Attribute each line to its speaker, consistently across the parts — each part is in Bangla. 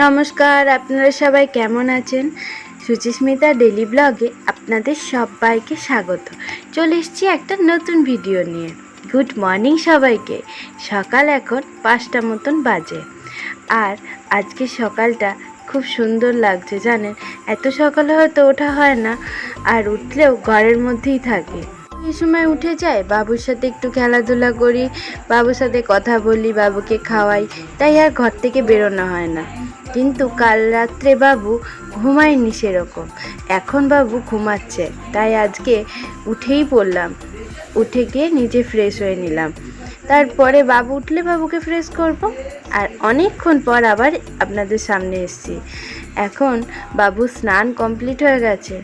Speaker 1: নমস্কার, আপনারা সবাই কেমন আছেন? সুচিস্মিতা ডেলি ব্লগে আপনাদের সবাইকে স্বাগত। চলে এসেছি একটা নতুন ভিডিও নিয়ে। গুড মর্নিং সবাইকে। সকাল এখন 5টা মতন বাজে। আর আজকে সকালটা খুব সুন্দর লাগছে জানেন। এত সকালে হয়তো ওঠা হয় না, আর উঠলেও ঘরের মধ্যেই থাকে। এই সময় উঠে যায়, বাবুর সাথে একটু খেলাধুলা করি, বাবুর সাথে কথা বলি, বাবুকে খাওয়াই, তাই আর ঘর থেকে বেরোনো হয় না। কিন্তু কাল রাত্রে বাবু ঘুমায়নি সেরকম, এখন বাবু ঘুমাচ্ছে, তাই আজকে উঠেই পড়লাম। উঠে গিয়ে নিজে ফ্রেশ হয়ে নিলাম, তারপরে বাবু উঠলে বাবুকে ফ্রেশ করব। আর অনেকক্ষণ পর আবার আপনাদের সামনে এসেছি। এখন বাবু স্নান কমপ্লিট হয়ে গেছে,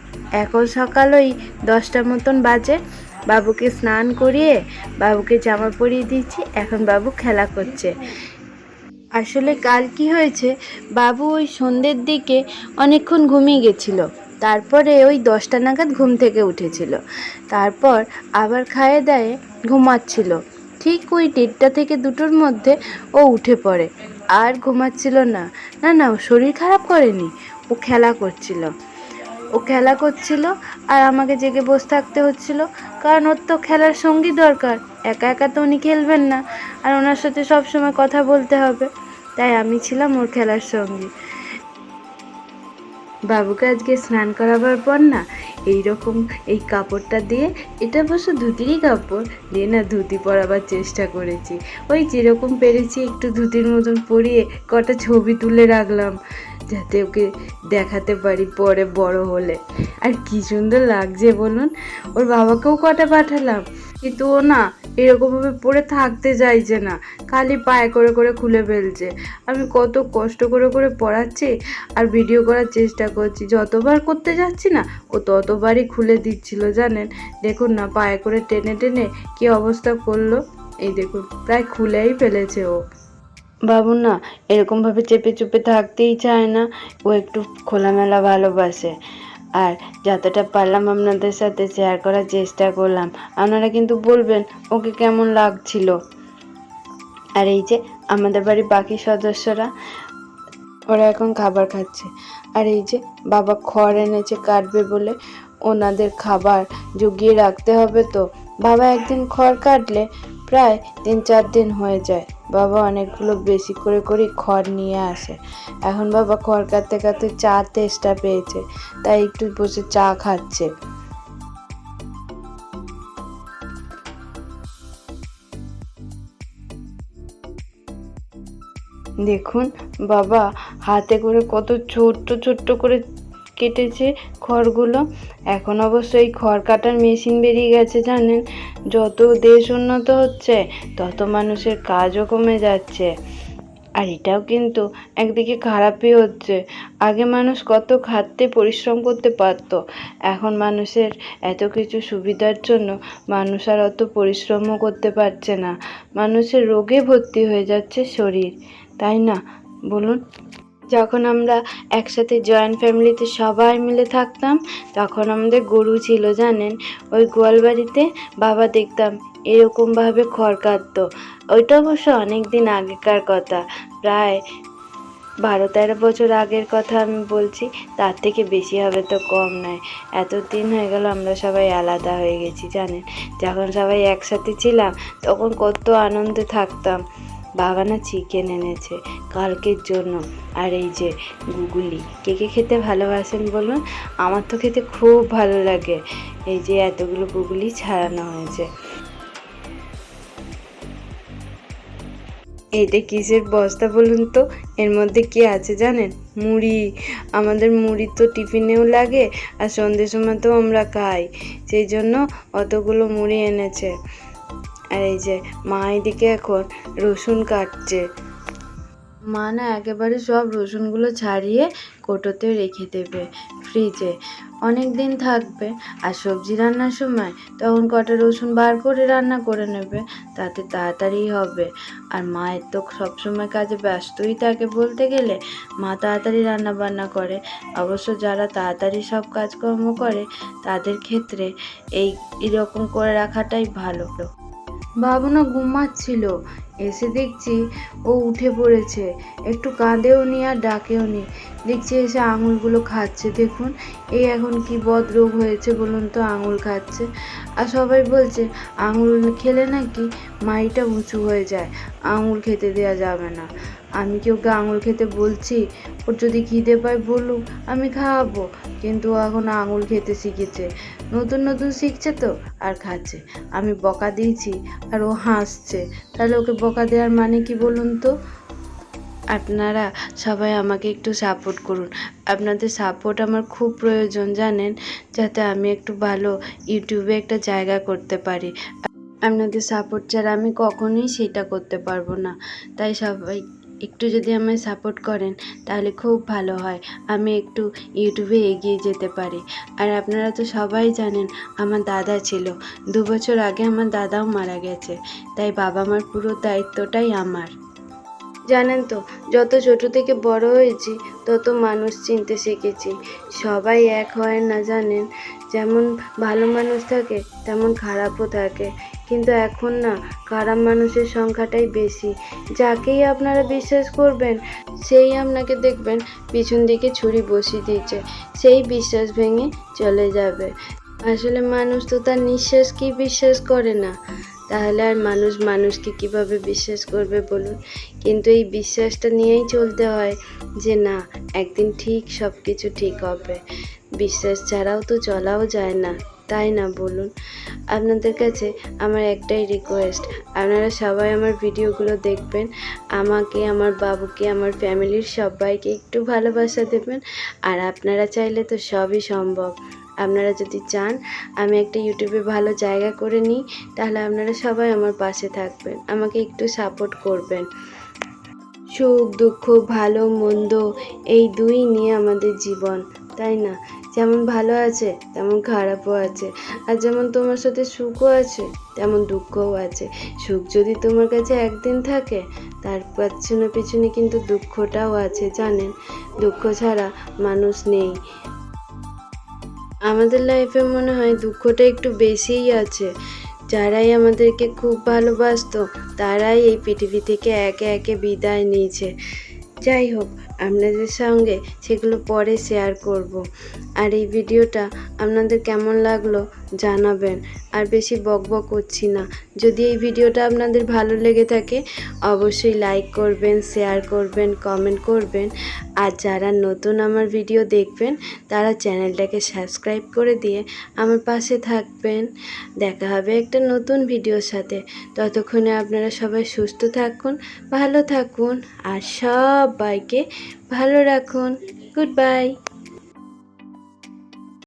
Speaker 1: এখন সকাল ওই 10টা মতন বাজে। বাবুকে স্নান করিয়ে বাবুকে জামা পরিয়ে দিয়েছি, এখন বাবু খেলা করছে। আসলে কাল কি হয়েছে, বাবু ওই সন্ধ্যের দিকে অনেকক্ষণ ঘুমিয়ে গেছিলো, তারপরে ওই 10টা নাগাদ ঘুম থেকে উঠেছিল, তারপর আবার খাইয়ে দায়ে ঘুমাচ্ছিল। ঠিক ওই 1:30 থেকে 2টোর মধ্যে ও উঠে পড়ে, আর ঘুমাচ্ছিল না। না না, ও শরীর খারাপ করেনি, ও খেলা করছিল। আর আমাকে জেগে বসে থাকতে হচ্ছিল, কারণ ওর তো খেলার সঙ্গী দরকার। একা একা তো উনি খেলবেন না, আর ওনার সাথে সব সময় কথা বলতে হবে, তাই আমি ছিলাম ওর খেলার সঙ্গী। বাবুকে আজকে স্নান করাবার পর না এইরকম এই কাপড়টা দিয়ে, এটা অবশ্য ধুতিরই কাপড় দিয়ে না ধুতি পরাবার চেষ্টা করেছি। ওই যেরকম পেরেছি একটু ধুতির মতন পরিয়ে কটা ছবি তুলে রাখলাম, যাতে ওকে দেখাতে পারি পরে বড় হলে। আর কি সুন্দর লাগছে বলুন। ওর বাবাকেও কটা পাঠালাম, কিন্তু ও না এরকমভাবে পরে থাকতে চাইছে না, খালি পায়ে করে করে খুলে ফেলছে। আমি কত কষ্ট করে করে পড়াচ্ছি আর ভিডিও করার চেষ্টা করছি, যতবার করতে যাচ্ছি না ও ততবারই খুলে দিচ্ছিল জানেন। দেখুন না, পায়ে করে টেনে টেনে কি অবস্থা করলো। এই দেখুন, প্রায় খুলেই ফেলেছে ও। বাবু না এরকমভাবে চেপে চুপে থাকতেই চায় না, ও একটু খোলামেলা ভালোবাসে। আর যতটা পারলাম আপনাদের সাথে শেয়ার করার চেষ্টা করলাম, আপনারা কিন্তু বলবেন ওকে কেমন লাগছিল। আর এই যে আমাদের বাড়ির বাকি সদস্যরা, ওরা এখন খাবার খাচ্ছে। আর এই যে বাবা খড় এনেছে কাটবে বলে, ওনাদের খাবার জুগিয়ে রাখতে হবে তো। বাবা একদিন খড় কাটলে প্রায় 3-4 দিন হয়ে যায়। বাবা অনেকগুলো বেশি করে করে খড় নিয়ে আসে। এখন বাবা খড় কাটতে কাটতে চা তেষ্টা পেয়েছে, তাই একটু বসে চা খাচ্ছে। দেখুন বাবা হাতে করে কত ছোট্ট ছোট্ট করে কেটেছে খড়গুলো। এখন অবশ্য এই খড় কাটার মেশিন বেরিয়ে গেছে জানেন। যত দেশ উন্নত হচ্ছে তত মানুষের কাজও কমে যাচ্ছে। আর এটাও কিন্তু একদিকে খারাপই হচ্ছে। আগে মানুষ কত খাটতে পরিশ্রম করতে পারতো, এখন মানুষের এত কিছু সুবিধার জন্য মানুষ আর অত পরিশ্রমও করতে পারছে না। মানুষের রোগে ভর্তি হয়ে যাচ্ছে শরীর, তাই না বলুন? যখন আমরা একসাথে জয়েন্ট ফ্যামিলিতে সবাই মিলে থাকতাম, তখন আমাদের গরু ছিল জানেন। ওই গোয়াল বাড়িতে বাবা দেখতাম এরকমভাবে খড় কাটতো। ওইটা অবশ্য অনেক দিন আগেকার কথা, প্রায় 12-13 বছর আগের কথা আমি বলছি, তার থেকে বেশি হবে তো কম নয়। এত দিন হয়ে গেল আমরা সবাই আলাদা হয়ে গেছি জানেন। যখন সবাই একসাথে ছিলাম তখন কত আনন্দে থাকতাম। বাবা না চিকেন এনেছে কালকের জন্য। আর এই যে গুগলি, কে কে খেতে ভালোবাসেন বলুন? আমার তো খেতে খুব ভালো লাগে। এই যে এতগুলো গুগলি ছাড়ানো হয়েছে। এটা কিসের বস্তা বলুন তো? এর মধ্যে কি আছে জানেন? মুড়ি। আমাদের মুড়ি তো টিফিনেও লাগে, আর সন্ধ্যের সময় তো আমরা খাই, সেই জন্য অতগুলো মুড়ি এনেছে। আর এই যে মা এদিকে এখন রসুন কাটছে। মা না একেবারে সব রসুনগুলো ছাড়িয়ে কৌটোতে রেখে দেবে ফ্রিজে, অনেক দিন থাকবে। আর সবজি রান্নার সময় তখন কটা রসুন বার করে রান্না করে নেবে, তাতে তাড়াতাড়ি হবে। আর মায়ের তো সবসময় কাজে ব্যস্তই থাকে বলতে গেলে, মা তাড়াতাড়ি রান্না বান্না করে। অবশ্য যারা তাড়াতাড়ি সব কাজকর্ম করে তাদের ক্ষেত্রে এরকম করে রাখাটাই ভালো। বাবু না ঘুমাচ্ছিল, এসে দেখছি ও উঠে পড়েছে, একটু কাঁদেও নি আর ডাকেও নি। দেখছি এসে আঙুলগুলো খাচ্ছে, দেখুন এই এখন কি বদরোগ হয়েছে বলুন তো, আঙুল খাচ্ছে। আর সবাই বলছে আঙুল খেলে নাকি মাড়িটা উঁচু হয়ে যায়, আঙুল খেতে দেওয়া যাবে না। আমি কি ওকে আঙুল খেতে বলছি? ওর যদি খিদে পায় বলুক, আমি খাওয়াবো। কিন্তু ও এখন আঙুল খেতে শিখেছে, নতুন নতুন শিখছে তো আর খাচ্ছে। আমি বকা দিয়েছি আর ও হাসছে, তাহলে ওকে বকা দেওয়ার মানে কি বলুন তো? আপনারা সবাই আমাকে একটু সাপোর্ট করুন, আপনাদের সাপোর্ট আমার খুব প্রয়োজন জানেন, যাতে আমি একটু ভালো ইউটিউবে একটা জায়গা করতে পারি। আপনাদের সাপোর্ট ছাড়া আমি কখনোই সেটা করতে পারবো না। তাই সবাই একটু যদি আমায় সাপোর্ট করেন তাহলে খুব ভালো হয়, আমি একটু ইউটিউবে এগিয়ে যেতে পারি। আর আপনারা তো সবাই জানেন আমার দাদা ছিল, 2 বছর আগে আমার দাদাও মারা গেছে, তাই বাবা মার পুরো দায়িত্বটাই আমার। জানেন তো, যত ছোট থেকে বড় হয়েছি তত মানুষ চিনতে শিখেছি। সবাই এক হয় না জানেন, যেমন ভালো মানুষ থাকে তেমন খারাপও থাকে। কিন্তু এখন না, খারাপ মানুষের সংখ্যাটাই বেশি। যাকেই আপনারা বিশ্বাস করবেন সেই আপনাকে দেখবেন পিছন দিকে ছুরি বসিয়ে দিয়েছে, সেই বিশ্বাস ভেঙে চলে যাবে। আসলে মানুষ তো তার নিঃশ্বাসকেই বিশ্বাস করে না, তাহলে আর মানুষ মানুষকে কিভাবে বিশ্বাস করবে বলুন? কিন্তু এই বিশ্বাসটা নিয়েই চলতে হয় যে না, একদিন ঠিক সব কিছু ঠিক হবে। বিশ্বাস ছাড়াও তো চলাও যায় না, তাই না বলুন? আপনাদের কাছে আমার একটাই রিকোয়েস্ট, আপনারা সবাই আমার ভিডিওগুলো দেখবেন, আমাকে, আমার বাবুকে, আমার ফ্যামিলির সবাইকে একটু ভালোবাসা দেবেন। আর আপনারা চাইলে তো সবই সম্ভব। আপনারা যদি চান আমি একটা ইউটিউবে ভালো জায়গা করে নিই, তাহলে আপনারা সবাই আমার পাশে থাকবেন, আমাকে একটু সাপোর্ট করবেন। সুখ দুঃখ ভালো মন্দ এই দুই নিয়ে আমাদের জীবন, তাই না? যেমন ভালো আছে তেমন খারাপও আছে, আর যেমন তোমার সাথে সুখও আছে তেমন দুঃখও আছে। সুখ যদি তোমার কাছে একদিন থাকে, তার পেছনে পেছনে কিন্তু দুঃখটাও আছে জানেন, দুঃখ ছাড়া মানুষ নেই। আমাদের লাইফে মনে হয় দুঃখটা একটু বেশিই আছে। যারাই আমাদেরকে খুব ভালোবাসতো তারাই এই পৃথিবী থেকে একে একে বিদায় নিয়েছে। যাই হোক, আপনাদের সঙ্গে সেগুলো পরে শেয়ার করব। আর এই ভিডিওটা আপনাদের কেমন লাগলো জানাবেন। আর বেশি বকবক করছি না। যদি এই ভিডিওটা আপনাদের ভালো লেগে থাকে অবশ্যই লাইক করবেন, শেয়ার করবেন, কমেন্ট করবেন। আর যারা নতুন আমার ভিডিও দেখবেন তারা চ্যানেলটাকে সাবস্ক্রাইব করে দিয়ে আমার পাশে থাকবেন। দেখা হবে একটা নতুন ভিডিওর সাথে। ততক্ষণে আপনারা সবাই সুস্থ থাকুন, ভালো থাকুন আর সবাইকে ভালো রাখুন। Good bye.